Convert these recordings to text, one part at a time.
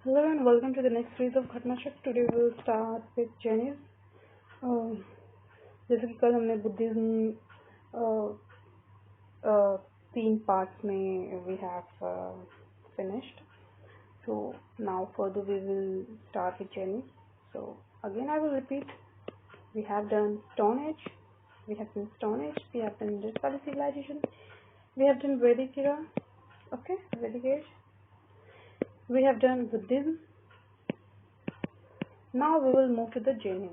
Hello and welcome to the next series of Ghatnachakra. Today we will start with Jainism. जैसे कि कल हमने Buddhism 3 parts में we have finished. So now further we will start with Jainism. So again I will repeat. We have done Stone Age. We have done Stone Age. We have done Indus Valley Civilization. We have done Vedic era. Okay, Vedic age. We have done Buddhism. Now we will move to the Jainism.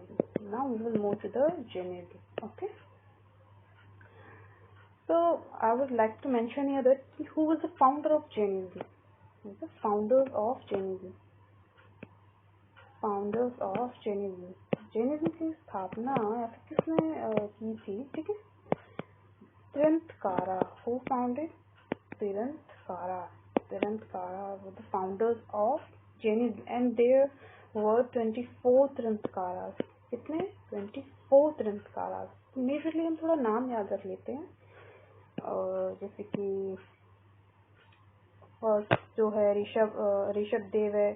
Okay. So I would like to mention here that who was the founder of Jainism? The founders of Jainism. Jainism की स्थापना या फिर किसने की थी? ठीक है, तिरंतकारा. Who founded? Tirantkara were the founders of Jainism, and there were 24 Tirantkaras. कितने? 24 Tirantkaras. मेजरली हम थोड़ा नाम याद रख लेते हैं. जैसे कि फर्स्ट जो है ऋषभ देव है.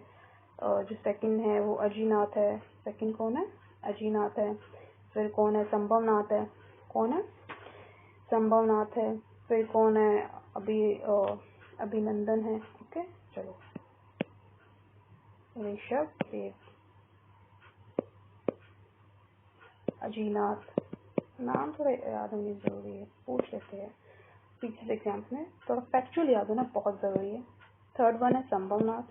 जो सेकंड है वो अजीनाथ है. सेकंड कौन है? अजीनाथ है. फिर कौन है? संभवनाथ है. कौन है? संभवनाथ है. फिर कौन है? अभिनंदन है. ओके, चलो. ऋषभ देव, अजीनाथ. नाम थोड़ा याद होनी जरूरी है, पूछ लेते हैं पीछे एग्जाम्स में. थोड़ा फैक्चुअल याद होना बहुत जरूरी है. थर्ड वन है संभवनाथ.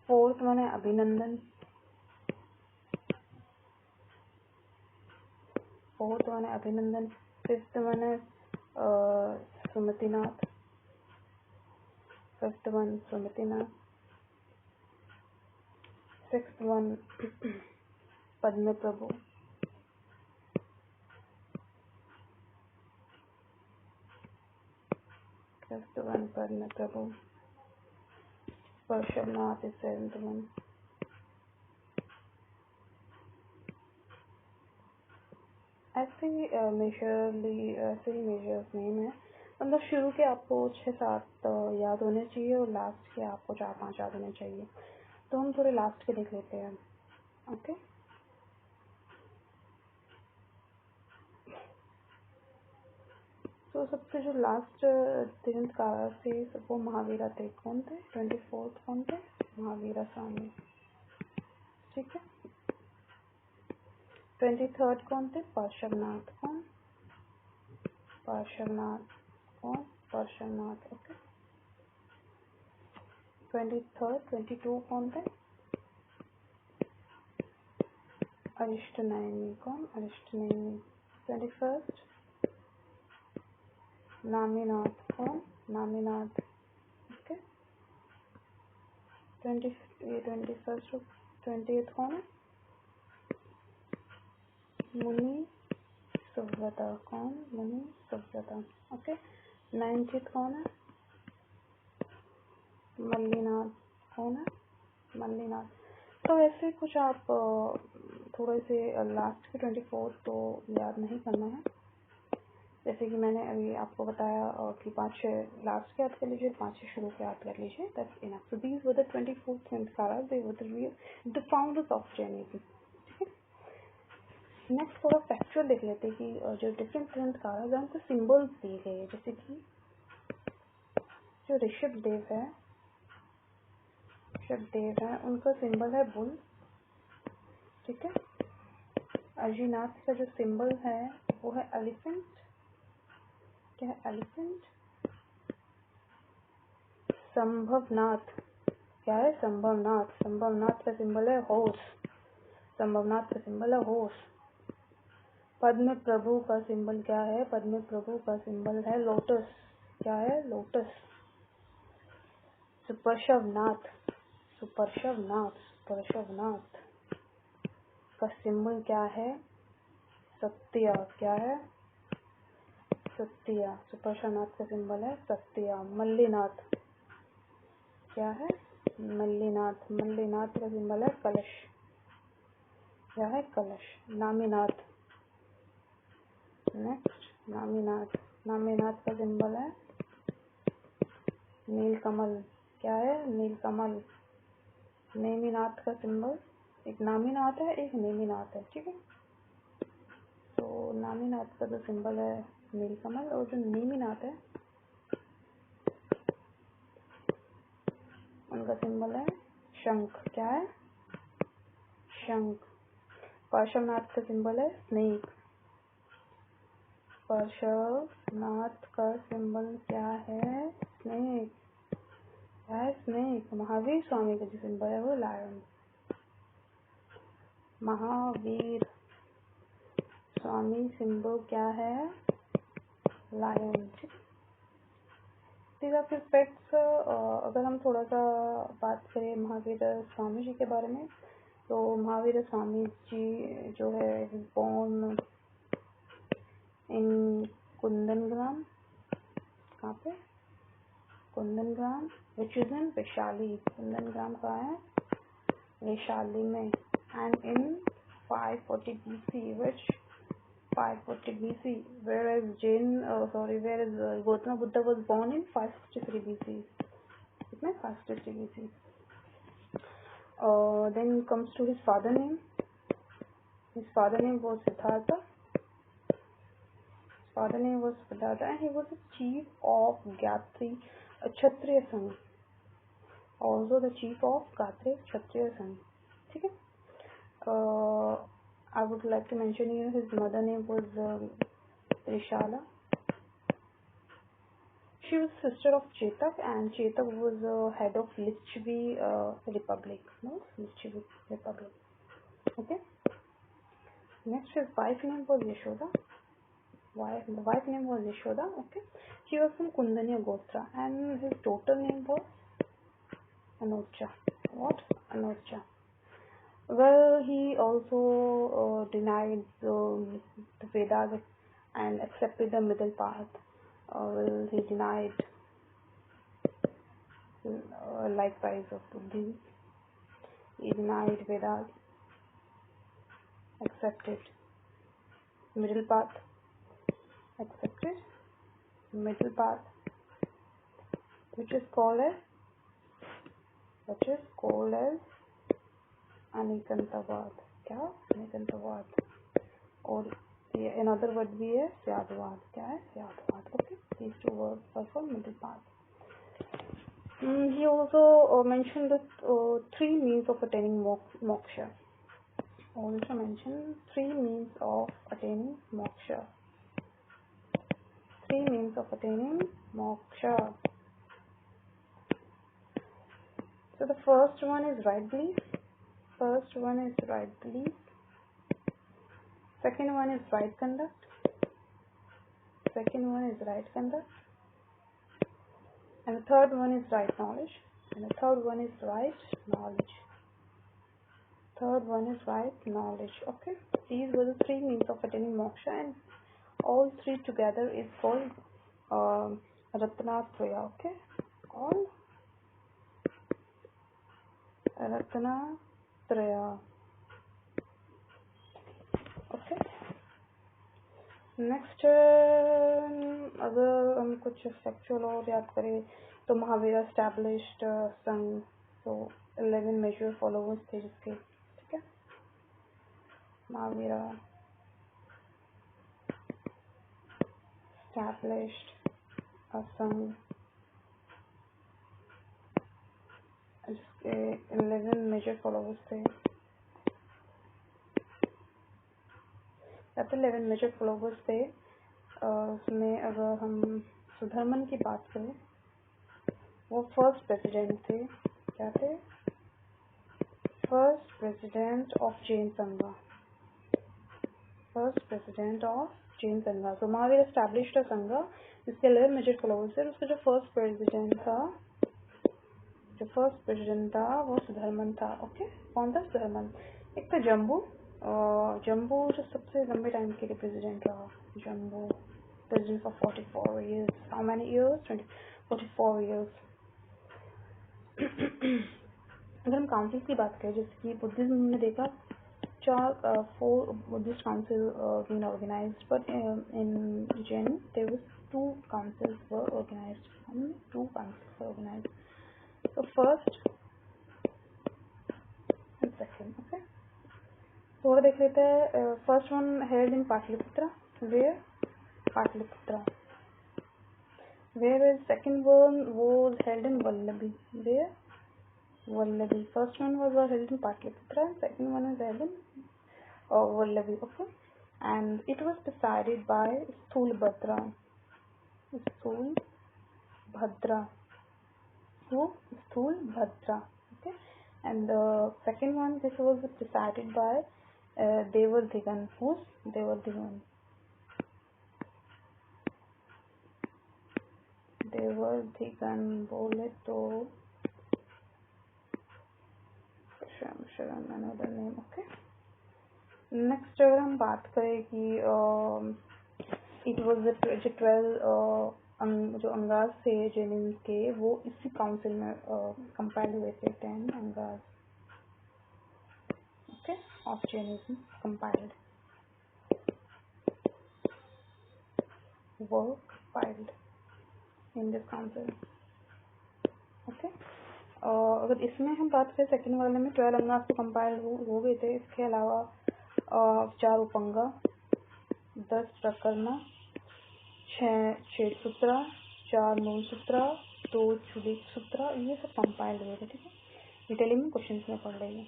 फोर्थ वन है अभिनंदन. फिफ्थ वन है Sumatinath. Sixth one Padma Prabhu. Parshvanath is seventh one. ऐसे ही मेजर्स नेम है. मतलब शुरू के आपको 6-7 याद होने चाहिए और लास्ट के आपको 4-5 याद होने चाहिए. तो हम थोड़े लास्ट के देख लेते हैं. ओके, तो सबसे जो लास्ट तिरंतकारा थे वो महावीरा थे. कौन थे? 24 कौन थे? महावीरा स्वामी. ठीक है. 23rd कौन थे? पार्श्वनाथ. कौन? पार्श्वनाथ. ओके. 23rd. 22 कौन थे? अरिष्टनेमि. कौन? अरिष्टनेमि. 21st नामीनाथ. कौन? नामीनाथ. ओके. 21st 20th कौन है? मुनि सुव्रता. कौन? मुनि सुव्रता. ओके. 19th कौन है? मल्लीनाथ. कौन है? मल्लीनाथ. तो ऐसे कुछ आप थोड़े से लास्ट के 24 तो याद नहीं करना है. जैसे कि मैंने अभी आपको बताया कि 5-6 लास्ट के याद कर लीजिए, 5-6 शुरू के याद कर लीजिए. That's enough. So these were the 24 Tirantkaras. They were the founders of Jainism. Next थोड़ा फैक्चुअल देख लेते हैं कि जो डिफरेंट Tirantkaras हैं उनको सिंबल्स दिए गए. जैसे कि जो ऋषभ देव है उनका सिंबल है बुल. ठीक है. अजीनाथ का जो सिंबल है वो है एलिफेंट. क्या है? एलिफेंट. संभवनाथ. क्या है? संभवनाथ का सिंबल है हॉर्स. पद्म प्रभु का सिंबल क्या है? पद्म प्रभु का सिंबल है लोटस. क्या है? लोटस. सुपर्शवनाथ का सिंबल क्या है? सत्या. क्या है? सत्या. सुपर्शवनाथ का सिंबल है सत्या. मल्लीनाथ. क्या है? मल्लीनाथ का सिंबल है कलश. क्या है? कलश. नामीनाथ. नेक्स्ट नामीनाथ का सिंबल है नीलकमल. क्या है? नीलकमल। नेमिनाथ का सिंबल, एक नामीनाथ है, एक नेमिनाथ है, ठीक है। तो नामीनाथ का जो सिंबल है नीलकमल, और जो नेमिनाथ है उनका सिंबल है शंख। क्या है? शंख। पार्श्वनाथ का सिंबल है स्नेक। पार्श्वनाथ का सिंबल क्या है? स्नेक। क्या है? स्नेक। महावीर स्वामी का जो सिंबल है वो लायन। महावीर स्वामी सिंबल क्या है? लायन। ठीक है। पेट्स, अगर हम थोड़ा सा बात करें महावीर स्वामी जी के बारे में, तो महावीर स्वामी जी जो है बोर्न इन कुंदनग्राम। कहाँ पे? कुंदनग्राम, विच इज इन वैशाली। कुंदनग्राम कहाँ है? वैशाली में। And in 540 BC, which 540 BC, whereas Gautama Buddha was born in 563 BC. कितना? 563 BC. Then comes to his father name. His father name was Siddhartha. And he was the chief of Gatri Kshatriya Sangh. Also the chief of Gatri Kshatriya Sangh. ठीक है। I would like to mention here his mother name was Trishala. She was sister of Chetak, and Chetak was head of Lichvi Republic. No, Lichvi Republic. Okay. Next, his wife name was Yashoda. The wife name was Yashoda. Okay. She was from Kundanya Gotra, and his daughter name was Anuja. What? Anuja. Well, he also denied the Vedas and accepted the middle path. Well, he denied likewise of Buddhism. He denied Vedas, accepted middle path, accepted middle path, which is called as अनिकंतवाद। क्या? अनिकंतवाद। और ये another word भी है स्यादवाद। क्या है? स्यादवाद। Okay, these two words are for middle path. He also mentioned the three means of attaining moksha. Also mentioned three means of attaining moksha. Three means of attaining moksha. So the first one is right belief. Second one is right conduct. And the third one is right knowledge. Okay. These were the three means of attaining moksha, and all three together is called Ratnatraya. Okay. Called Ratnatraya. Okay. Next, अगर हम कुछ factual और याद करें तो Mahavira established संघ, तो 11 major followers थे जिसके। ठीक है। महावीरा एस्टैब्लिश्ड संघ जिसके 11 मेजर फॉलोवर्स थे। 11 मेजर फॉलोवर्स थे। उसमें अगर हम सुधर्मन की बात करें, वो फर्स्ट प्रेसिडेंट थे। क्या थे? फर्स्ट प्रेसिडेंट ऑफ जैन संघ। तो महावीर एस्टैब्लिश्ड संघ जिसके 11 मेजर फॉलोवर्स थे। उसका जो फर्स्ट प्रेसिडेंट था वो सुधर्मन था। ओके। कौन था? सुधर्मन। एक था जम्बू। जम्बू जो सबसे लंबे टाइम के लिए प्रेसिडेंट रहा। Jambu president for 44 years. How many years? 44 years. अगर हम काउंसिल की बात करें, जैसे कि बुद्धिज्म में देखा 4 Buddhist council been organised, but in Jain there was 2 councils were organized. 2 councils were organized. तो फर्स्ट एंड सेकंड. ओके, थोड़ा देख लेते हैं. First one held in Pataliputra. Where? Pataliputra. Whereas second one was held in Vallabi. Where? Vallabi. First one was held in Patliputra and second one is held in Vallabi. Okay. And it was decided by Sthulbhadra. Sthulbhadra. Who? Sthulbhadra. Okay. And the second one, this was decided by Devardhigan. Who's Devardhigan? देवर्धिगन बोले तो शरण another name. Okay. Next अगर हम बात करें कि it was जो 12 जो अंगास थे जैनिज्म के, वो इसी काउंसिल में कंपाइल हुए थे. 10 Angas, okay, of Jainism compiled, वो compiled in this council. Okay. अगर इसमें हम बात करें सेकंड वाले में 12 अंगास तो कंपाइल हो गए थे. इसके अलावा 4 उपंगा, 10 प्रकरण, 6 सूत्र, 4 मूल सूत्र, 2 चुलिक सूत्र, ये सब कंपाइल हुए थे. ठीक है, डिटेलिंग में क्वेश्चन में पढ़ लेंगे.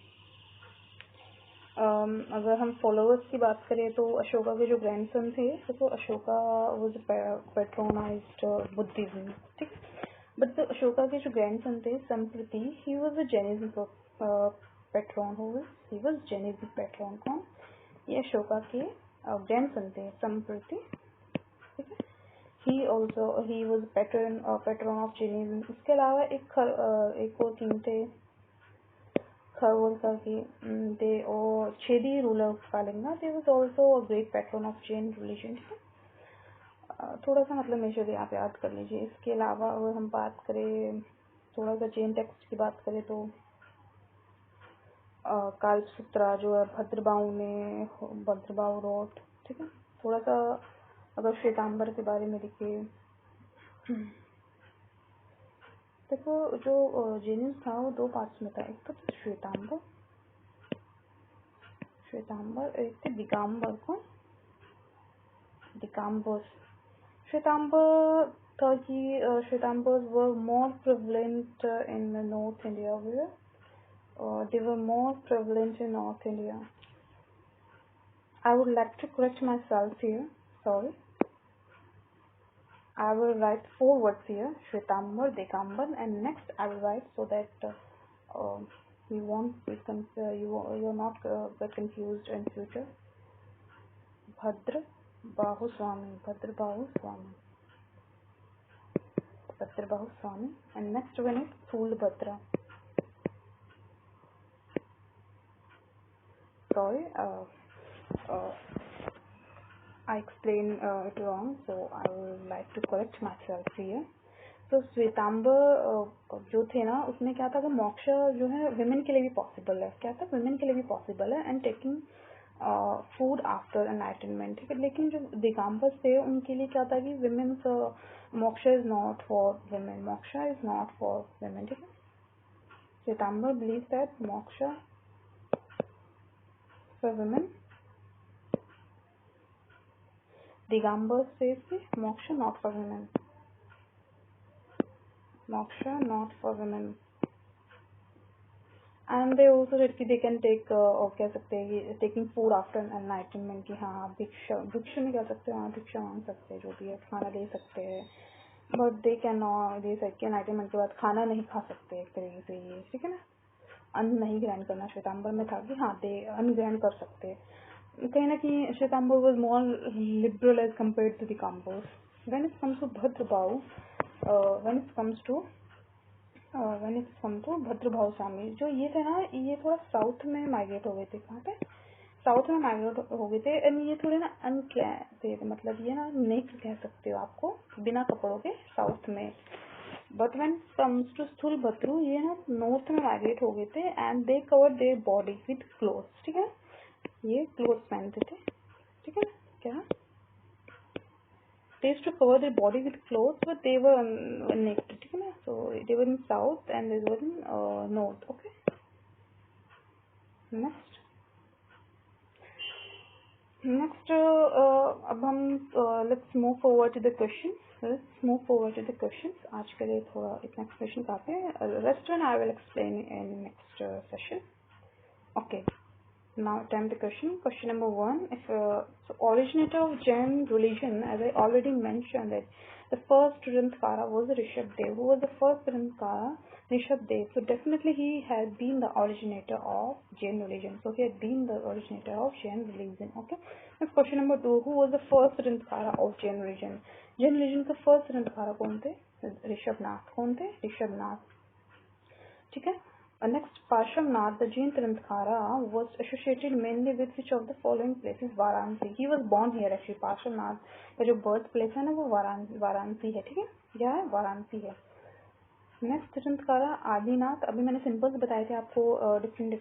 अगर हम फॉलोअर्स की बात करें तो अशोका के जो ग्रैंडसन थे, तो अशोका वाज पैट्रोनाइज्ड बुद्धिज्म. ठीक है, बट अशोका के जो ग्रैंडसन थे संप्रति, he was a Jainism patron. He was Jainism patron. कौन? ये अशोका के ग्रैंडसन थे संप्रति. ठीक है, he was patron of Jainism. इसके अलावा एक और किंग थे खरवोल्का की, दे और Chhedi ruler of Kalinga. They was also a great pattern of Jain religion. थोड़ा सा मतलब मेजरली आप याद कर लीजिए. इसके अलावा अगर हम बात करें थोड़ा सा जैन टेक्स्ट की बात करें तो कालसूत्रा जो है भद्रबाहु रोट. ठीक है, थोड़ा सा अगर श्वेतांबर के बारे में लिखे, देखो जो जैनिज्म था वो 2 पार्ट्स में था. एक तो श्वेतांबर, एक थे दिगंबर. कौन? दिगंबर्स. श्वेतांबर था कि Shvetambars were more prevalent in north India. They were more prevalent in North India. I would like to correct myself here. Sorry. I will write 4 words here: Shwetambar, Digambar, and next I will write so that you won't be you're not get confused in future. Bhadrabahu Swami, and next one is Sthulbhadra. Sorry, I explained it wrong, so I would like to correct myself here. तो श्वेतांबर जो थे ना, उसमें क्या था कि मोक्ष जो है विमेन के लिए भी पॉसिबल है. क्या था? विमेन के लिए भी पॉसिबल है. And taking food after enlightenment. ठीक है, लेकिन जो दिगंबर्स थे उनके लिए क्या था कि विमेन्स मोक्ष इज नॉट फॉर विमेन. मोक्ष इज नॉट फॉर विमेन. ठीक है, श्वेतांबर बिलीव दैट मोक्ष for women. Digamber says moksha not for women. Moksha not for women. And they also said कि they can take और कह सकते हैं कि taking food after enlightenment कि हाँ भिक्षा नहीं कह सकते, हाँ भिक्षा मांग सकते हैं, जो भी है खाना ले सकते हैं. But they cannot, they said कि enlightenment के बाद खाना नहीं खा सकते एक तरीके से. ये ठीक है ना, अन्न नहीं ग्रहण करना. श्वेतांबर में था कि हाँ दे अन्न ग्रहण कर सकते हैं. कहीं ना कहीं Shvetambar was more liberal as compared to Digambar. When it comes to Bhadrabahu, when it comes to भद्रभाव स्वामी, जो ये थे ना, ये थोड़ा साउथ में माइग्रेट हो गए थे. कहाँ पे? साउथ में माइग्रेट हो गए थे. एंड ये थोड़े ना थे, मतलब ये ना नेक्ड कह सकते हो आपको, बिना कपड़ों के साउथ में. बट व्हेन कम्स टू स्थूलभद्रु, ये ना नॉर्थ में माइग्रेट हो गए थे. And they cover their body with clothes. ठीक है, ये क्लोथ्स पहनते थे. ठीक है, क्या they used to cover their body with clothes but they were naked. ठीक है ना. So they were in south and they were in north. Okay. Next अब हम let's move forward to the questions. आज के लिए थोड़ा इतना एक्सप्लेनेशन काफी है. Rest one I will explain in next session. Okay. Now time the question. Question number 1. If so originator of Jain religion, as I already mentioned, that the first Tirthankara was Rishabdev. Who was the first Tirthankara? Rishabdev. So definitely he had been the originator of Jain religion. So he had been the originator of Jain religion. Okay. Next question number 2. Who was the first Tirthankara of Jain religion? Jain religion का first Tirthankara कौन थे? ऋषभनाथ. कौन थे? ऋषभनाथ. ठीक है. Next, Parshvanath, the Jain Tirthankara, was associated mainly with which of the following places? Varanasi. He was born here actually. Parshvanath का जो birth place है ना वो वाराणसी है. ठीक है. क्या है? वाराणसी है. Next tirthankara Adinath. अभी मैंने सिंबल्स बताए थे आपको डिफरेंट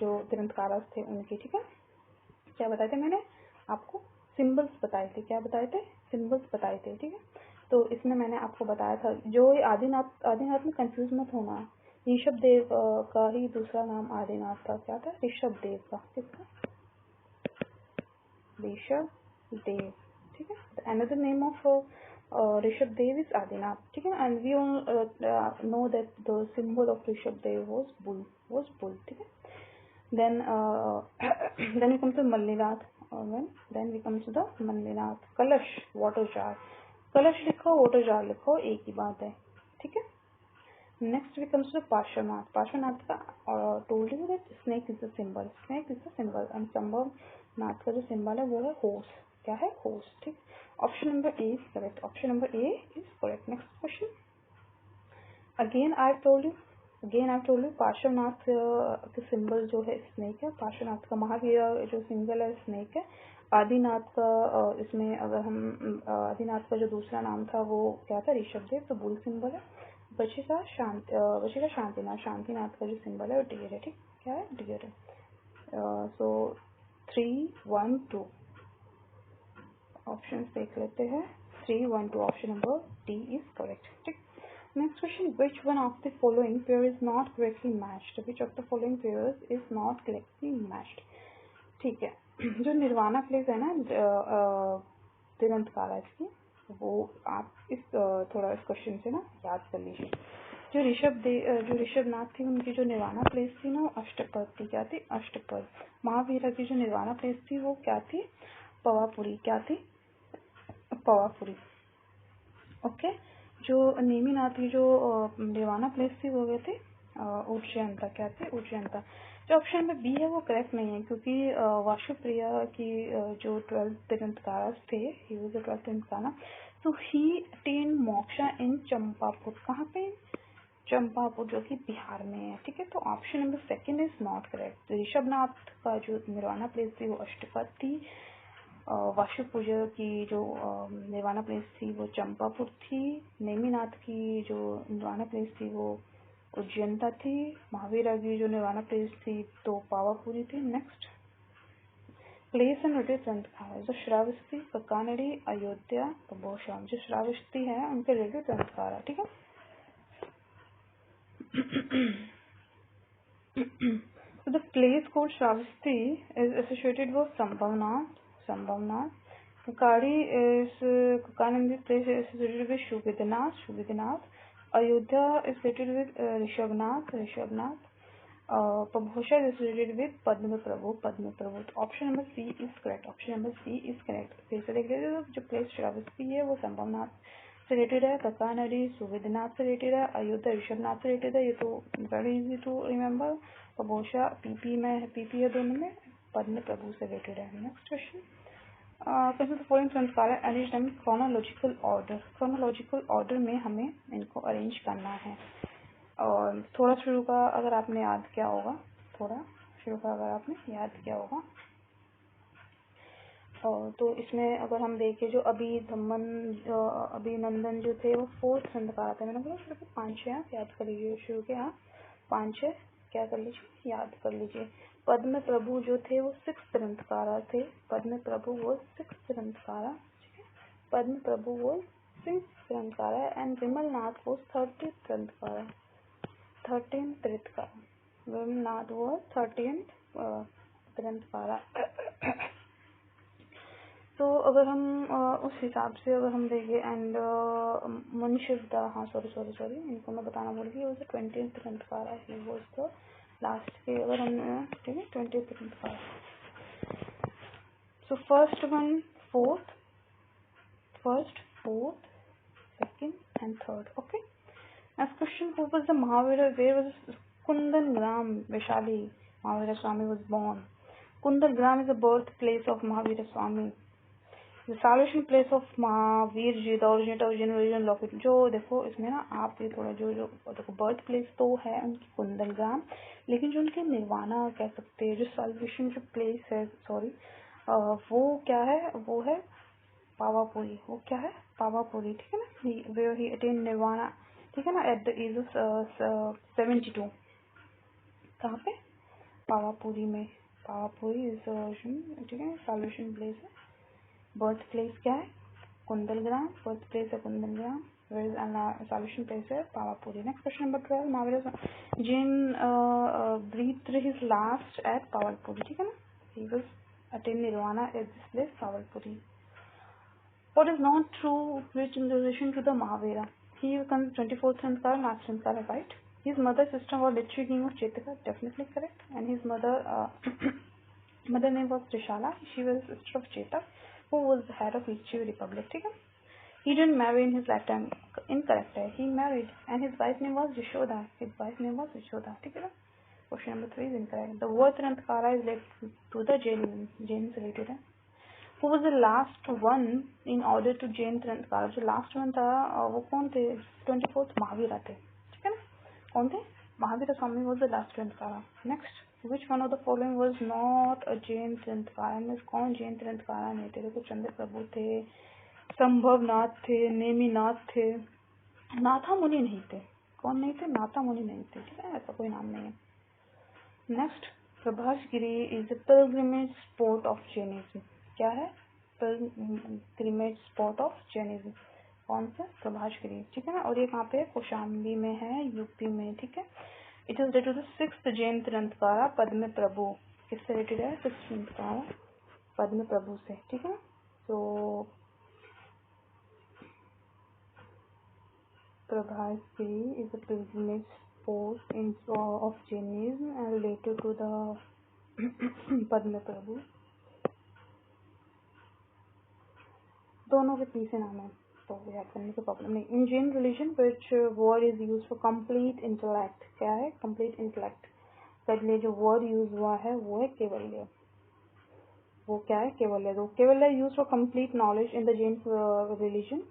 जो tirthankaras थे उनके. ठीक है. क्या बताए थे मैंने आपको? सिंबल्स बताए थे. क्या बताए थे? सिंबल्स बताए थे. ठीक है. तो इसमें मैंने आपको बताया था जो आदिनाथ में कंफ्यूज मत होना. ऋषभदेव का ही दूसरा नाम आदिनाथ था. क्या था? ऋषभदेव का. किसका? ऋषभदेव. ठीक है. Another name of Rishabhdev is Adinath. ठीक है. And we know that the symbol of Rishabhdev was bull. ठीक है. then we come to Mallinath. Then we come to the Mallinath. कलश, वाटर जार. कलश लिखो, वाटर जार लिखो, एक ही बात है. ठीक है. Next we comes to Parshvanath. Parshvanath का told you that snake is the symbol. And Sambhavnath का जो सिंबल है वो है होर्स. क्या है? होर्स. ठीक. Option number A is correct. Option number A is correct. Next question. Again I told you Parshvanath का सिंबल जो है स्नेक है. पार्श्वनाथ का महावीर जो सिंबल है स्नेक है. आदिनाथ का इसमें अगर हम आदिनाथ का जो दूसरा नाम था वो क्या था? ऋषभदेव. तो बुल सिंबल है. बचेगा शांतिनाथ. शांतिनाथ का जो सिंबल है वो डियर है. ठीक. क्या है? डियर है. सो 3, 1, 2 ऑप्शन देख लेते हैं. 3, 1, 2 option number D is correct. ठीक. Next question, which one of the following pair is not correctly matched? Which of the following pairs is not correctly matched? ठीक है. जो निर्वाणा प्लेस है ना tirthankara इसकी, वो आप इस थोड़ा इस क्वेश्चन से ना याद कर लीजिए. जो ऋषभनाथ थी उनकी जो निर्वाणा प्लेस थी ना वो अष्टपद थी. क्या थी? अष्टपद. महावीरा की जो निर्वाणा प्लेस थी वो क्या थी? पवापुरी. क्या थी? पवापुरी. ओके. जो नेमिनाथ की जो निर्वाणा प्लेस थी वो गए थे उज्जैनता. क्या थे? उज्जैनता. जो ऑप्शन नंबर बी है वो करेक्ट नहीं है क्योंकि वाशुप्रिया की जो 12 tirthankaras थे, he was the 12th tirthankara. तो ही अटेन्ड मोक्षा इन चंपापुर. कहाँ पे? चंपापुर, जो कि बिहार में है. ठीक है. तो option number second is not correct. Rishabhnath का जो निर्वाणा प्लेस थी वो अष्टपद थी. वाशुपूजा की जो निर्वाणा प्लेस थी वो चंपापुर थी. नेमिनाथ की जो निर्वाणा प्लेस थी वो उज्जैनता थी. महावीरा की जो निर्वाणा प्लेस थी तो पावापुरी थी. Next, place and related tirthankara. जो श्रावस्ती, ककानड़ी, अयोध्या, कबोशा. जो श्रावस्ती है उनके रिलेटेड tirthankara. ठीक है. So the place called Shravasti is associated with Sambhavnath. Kakadi is Kakanandi place is associated with Shubhidnath. Ayodhya is associated with Rishabhnath. Pabhosha is associated with Padma Prabhu. Option number C is correct. फिर से देख लीजिए. जो place Shravasti है वो संभवनाथ से related है. ककानड़ी सुविधनाथ से रिलेटेड है. अयोध्या ऋषभनाथ से रिलेटेड है. ये तो वेरी इजी टू रिमेम्बर. पबोशा पीपी है दोनों में. पद्म प्रभु से रिलेटेड है. Next question. Question following tirthankara arrange in chronological order में हमें इनको अरेंज करना है. और थोड़ा शुरू का अगर आपने याद किया होगा और तो इसमें अगर हम देखें जो अभिनंदन जो थे वो 4th tirthankara थे. मैंने बोला सिर्फ 5-6 याद कर लीजिए. शुरू के 5-6 क्या कर लीजिए, याद कर लीजिए. पद्म प्रभु जो थे वो 6th tirthankara थे. पद्म प्रभु वो 6th tirthankara. पद्म प्रभु वो 16th ग्रंथकारा एंड विमलनाथ was 30th ग्रंथकारा, 13th ग्रंथकारा. विमलनाथ was 13th ग्रंथकारा. तो अगर हम उस हिसाब से अगर हम देखें एंड मुनिशिवदा, हाँ सॉरी इनको मैं बताना भूल गई, वो 20th ग्रंथकारा ही वो तो लास्ट के अगर हम ठीक है 20th ग्रंथकारा. So first one first, fourth, second and third. Okay. Next question, who was the Mahavir, where was Kundangram Vaishali Mahavira Swami was born. Kundangram is the birthplace of Mahavira Swami. The salvation place of Mahavir ji, the originator of generation of it. जो देखो इसमें ना आप ये थोड़ा जो देखो birth place तो है उनकी कुंदनग्राम, लेकिन जो उनके निर्वाणा कह सकते हैं, जो salvation जो प्लेस है सॉरी वो क्या है, वो है पावापुरी. वो क्या है, पावापुरी. ठीक है ना, where he attained nirvana. ठीक है ना, at the age of 72. कहाँ पे, पावापुरी में. पावापुरी इज ठीक है salvation प्लेस है. बर्थ प्लेस क्या है, कुंदलग्राम. बर्थ प्लेस है कुंदलग्राम. सॉल्यूशन प्लेस है Pawapuri. Next question number 12, Mahavir Jain breathe his last at Pawapuri. ठीक है ना, he was attain nirvana at this place Pawapuri. What is not true which in relation to the Mahavira? He comes 24th Sanskara, last Sanskara, right? His mother's sister was literary king of Chetaka, definitely correct. And his mother name was Trishala. She was sister of Chetak, who was the head of Lichivi Republic. ठीक है. He didn't marry in his lifetime. Incorrect है. He married, and his wife's name was Yashoda. His wife's name was Yashoda. ठीक है ना. Question number 3 is incorrect. The word Trantkara is related to the Jains related है. Who was the last one in order to Jain Trantkara? जो last one था वो कौन थे? 24th Mahavira थे. ठीक है ना, कौन थे? महावीरा स्वामी was the last Trantkara. Next, which one of the following was not a Jain Trantkara? में कौन Jain Trantkara नहीं थे? देखो चंद्र प्रभु थे, संभवनाथ थे, नेमिनाथ थे, नाथा मुनि नहीं थे. कौन नहीं थे? नाथा मुनि नहीं थे. ठीक है, ऐसा कोई नाम नहीं है. Next, Prabhasgiri is the pilgrimage spot of Jainism. क्या है? Pilgrimage spot of Jainism. कौन सा? प्रभासगिरी. ठीक है ना, और ये कहाँ पे है? कौशाम्बी में है, यूपी में. ठीक है. It is related to the 6th Jain ग्रंथकारा पद्म प्रभु. किससे रिलेटेड है? 6th ग्रंथकारा पद्म प्रभु से. ठीक है. तो Prabhasgiri is a pilgrimage spot of Jainism and related to the Padma Prabhu. दोनों के पीछे नाम है तो याद करने की प्रॉब्लम नहीं. In Jain religion which word is used for complete intellect. क्या है? complete intellect. पहले जो वर्ड यूज हुआ है वो है केवल्य. वो क्या है? केवल्य. तो Kaivalya use for complete knowledge in the Jain religion.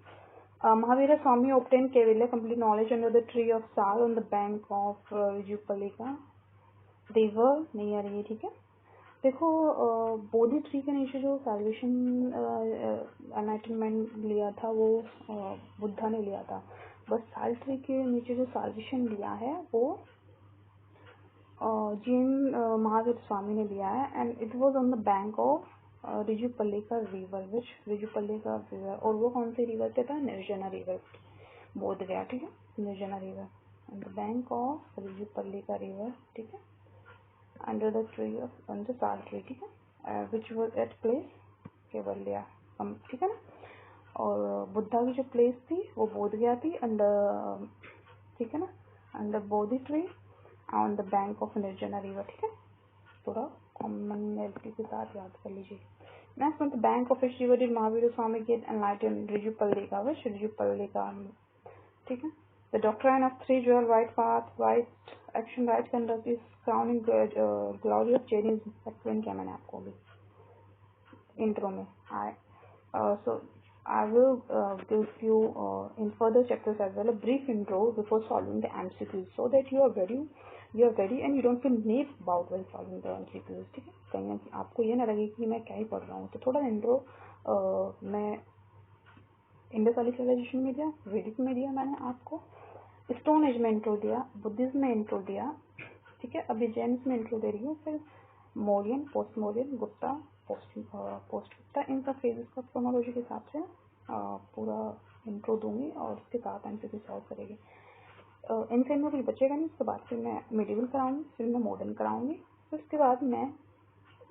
Mahavira Swami obtained Kevalya complete knowledge under the tree of Sal on the bank of Vijupalika river. नहीं आ रही है. ठीक है. देखो बोधि ट्री के नीचे जो साल्वेशन एनलाइटनमेंट लिया था वो बुद्धा ने लिया था. बस साल ट्री के नीचे जो साल्वेशन लिया है वो जैन महावीर स्वामी ने लिया है. And it was on the bank of Rijupallika river. Which Rijupallika river. और वो कौन सी रिवर पे था? निर्जना रिवर, बोध गया. ठीक है, Nirjana river on the bank of Rijupallika river. ठीक है, under the tree of on the sal tree. ठीक है, which was at place Kaivalya. ठीक है ना. और बुद्धा की जो प्लेस थी वो बोध गया थी अंडर. ठीक है ना, under Bodhi tree on the bank of Nirjana river. ठीक है, थोड़ा कॉमनलिटी के साथ याद कर लीजिए. Next on the bank of which river did Mahavira Swami get enlightened? Rijupallika. Which Rijupallika? ठीक है. The doctrine of three jewel, right path, right action, right conduct is crowning glory of Jainism. Explain किया मैंने आपको भी intro में. So I will give you in further chapters as well a brief intro before solving the MCQs so that you are ready and you don't feel naive about while solving the MCQs. ठीक है, कहीं आपको ये ना लगे कि मैं क्या ही पढ़ रहा हूँ. तो थोड़ा इंट्रो मैं इंडस वैली सिविलाइजेशन में दिया, वैदिक में दिया मैंने आपको, स्टोन एज में इंट्रो दिया, बुद्धिज्म में इंट्रो दिया. ठीक है, अभी जैनिज्म में इंट्रो दे रही हूँ. फिर मौर्यन, पोस्ट मौर्यन, गुप्ता, पोस्ट गुप्ता, इन सब फेजेस का क्रोनोलॉजी के हिसाब से पूरा इंट्रो दूंगी और उसके साथ एमसीक्यू सॉल्व करेंगे। इनसे में कुछ बचेगा नहीं, उसके बाद फिर मैं मिडिवल कराऊंगी, फिर मैं मॉडर्न कराऊंगी, फिर उसके बाद मैं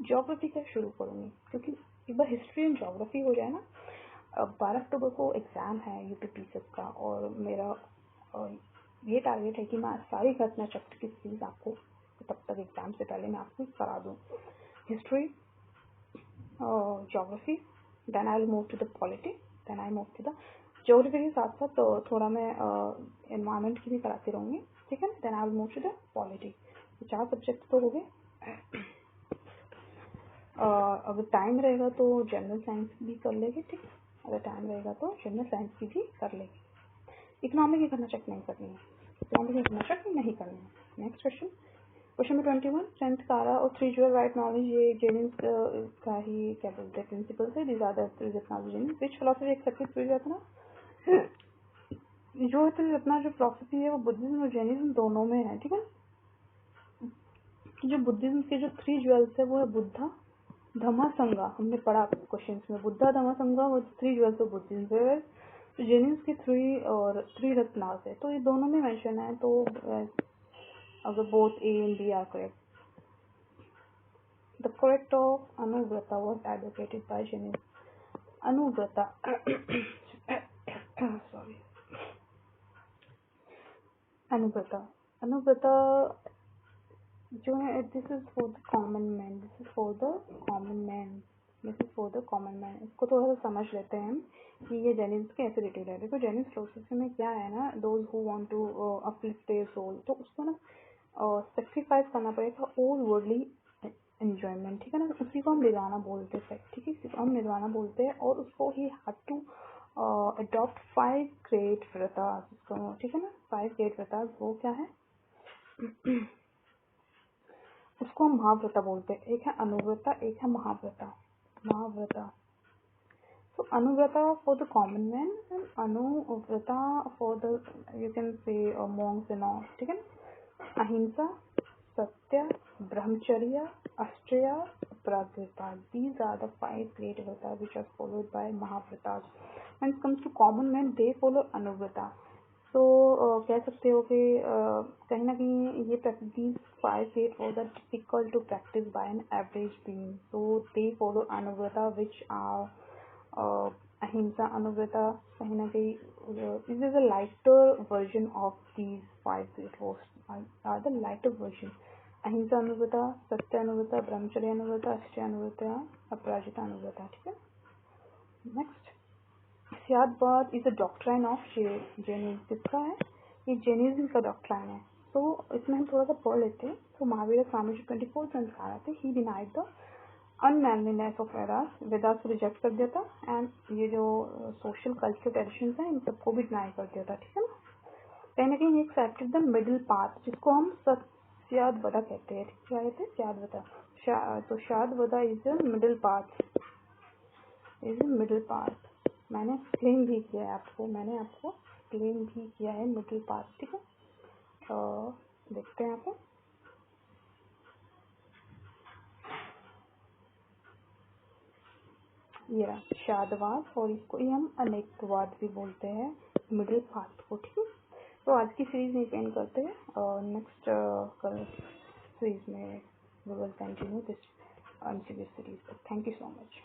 ज्योग्राफी का शुरू करूंगी, क्योंकि एक बार हिस्ट्री एंड ज्योग्राफी हो जाए ना। 12 अक्टूबर को एग्ज़ाम है यूपीपीसीएस का, और मेरा ये टारगेट है कि मैं सारी घटना चक्र की चीज़ आपको तब तक एग्ज़ाम से पहले मैं आपको करा दूँ। History, geography, then I will move to the polity, then I move to the geography के साथ साथ थोड़ा मैं एनवायरनमेंट की भी कराती रहूँगी, ठीक है। Then I will move to the polity. 4 subject तो हो गए। अगर टाइम रहेगा तो जनरल साइंस भी कर लेंगे, ठीक है। अगर टाइम रहेगा तो जनरल साइंस की भी कर लेंगे। इकोनॉमिक की घटना चेक नहीं करनी है, इकोनॉमिक की घटना चेक नहीं करनी है। नेक्स्ट क्वेश्चन, क्वेश्चन नंबर 21, सेंट कारा और 3 जूअल राइट नॉलेज, ये जेनिन्स का ही क्या बोलते हैं प्रिंसिपल है। These are the Jains which philosophy accepted प्रियरत्ना। जो अपना जो फिलॉसफी है वो बुद्धिज्म और जैनिज्म दोनों में है, ठीक है। जो बुद्धिज्म के जो 3 ज्वेल्स है वो है बुद्धा, धम्मा, संघा। हमने पढ़ा क्वेश्चन में बुद्धा, धम्मा, संघा वो 3 ज्वेल्स ऑफ बुद्धिज्म है। जेनिन्स की 3 रत्नास है, तो ये दोनों में मेंशन है। तो अगर both A and B are correct, the correct of Anuvrata was advocated by Jains. Anuvrata sorry, Anuvrata जो है, this is for the common man, this is for the common man, this is for the common man. इसको थोड़ा सा समझ लेते हैं हम कि ये जेनिन्स के ऐसे रिलेटेड है। देखो जेनिन्स फिलोसफी में क्या है ना, those who want to uplift their soul, तो उसको ना सेक्रीफाइस करना पड़ेगा ऑल वर्ल्डली एंजॉयमेंट, ठीक है ना। उसी को हम निर्वाणा बोलते हैं, ठीक है, इसी को हम निर्वाणा बोलते हैं। और उसको ही had to adopt 5 great vratas, ठीक है ना। 5 ग्रेट व्रतास वो क्या है, उसको हम महाव्रता बोलते हैं। एक है अनुव्रता, एक है महाव्रता। तो Anuvrata for the common man and Anuvrata for the you can say monks and all, ठीक है ना। अहिंसा, सत्य, ब्रह्मचर्य, अष्टया, अपराजिता, these are the 5 great Vrata which are followed by महाव्रतास। When it comes to common men, they follow अनुव्रता। तो कह सकते हो कि कहीं ना कहीं ये these 5 great Vrata difficult to practice by an average being, so they follow अनुव्रता which are अहिंसा अनुव्रता। कहीं ना कहीं this is a lighter version of these 5 great Vrata, are the lighter version। अहिंसा अनुव्रता, सत्य अनुव्रता, ब्रह्मचर्य अनुव्रता, अष्टय अनुव्रता, अपराजिता अनुव्रता, ठीक है। Next, Syadvada is a doctrine of Jainism. किसका है ये? जैनिज्म का डॉक्ट्राइन है। तो इसमें हम थोड़ा सा पढ़ लेते हैं। तो महावीर स्वामी जो 24 ग्रंथ आ रहे थे, ही डिनाइड द अनमैनलीनेस ऑफ वेदास को रिजेक्ट कर दिया था, एंड ये जो सोशल कल्चरल ट्रेडिशंस हैं इन सबको भी डिनाई कर दिया था, ठीक है ना। कहीं ना कहीं एक्सेप्टेड द मिडिल पाथ, जिसको हम सत्यादवदा कहते हैं, क्या कहते हैं? सत्यादवदा। तो सत्यादवदा इज अ मिडिल पाथ, मैंने एक्सप्लेन भी किया है आपको, मिडिल पाथ, ठीक है। देखते हैं यहाँ पे, ये रहा शादवाद, और इसको ही हम अनेकवाद भी बोलते हैं, मिडिल पाथ को, ठीक है। तो आज की सीरीज में पेन करते हैं, और नेक्स्ट सीरीज में we will continue this series. Thank you so much.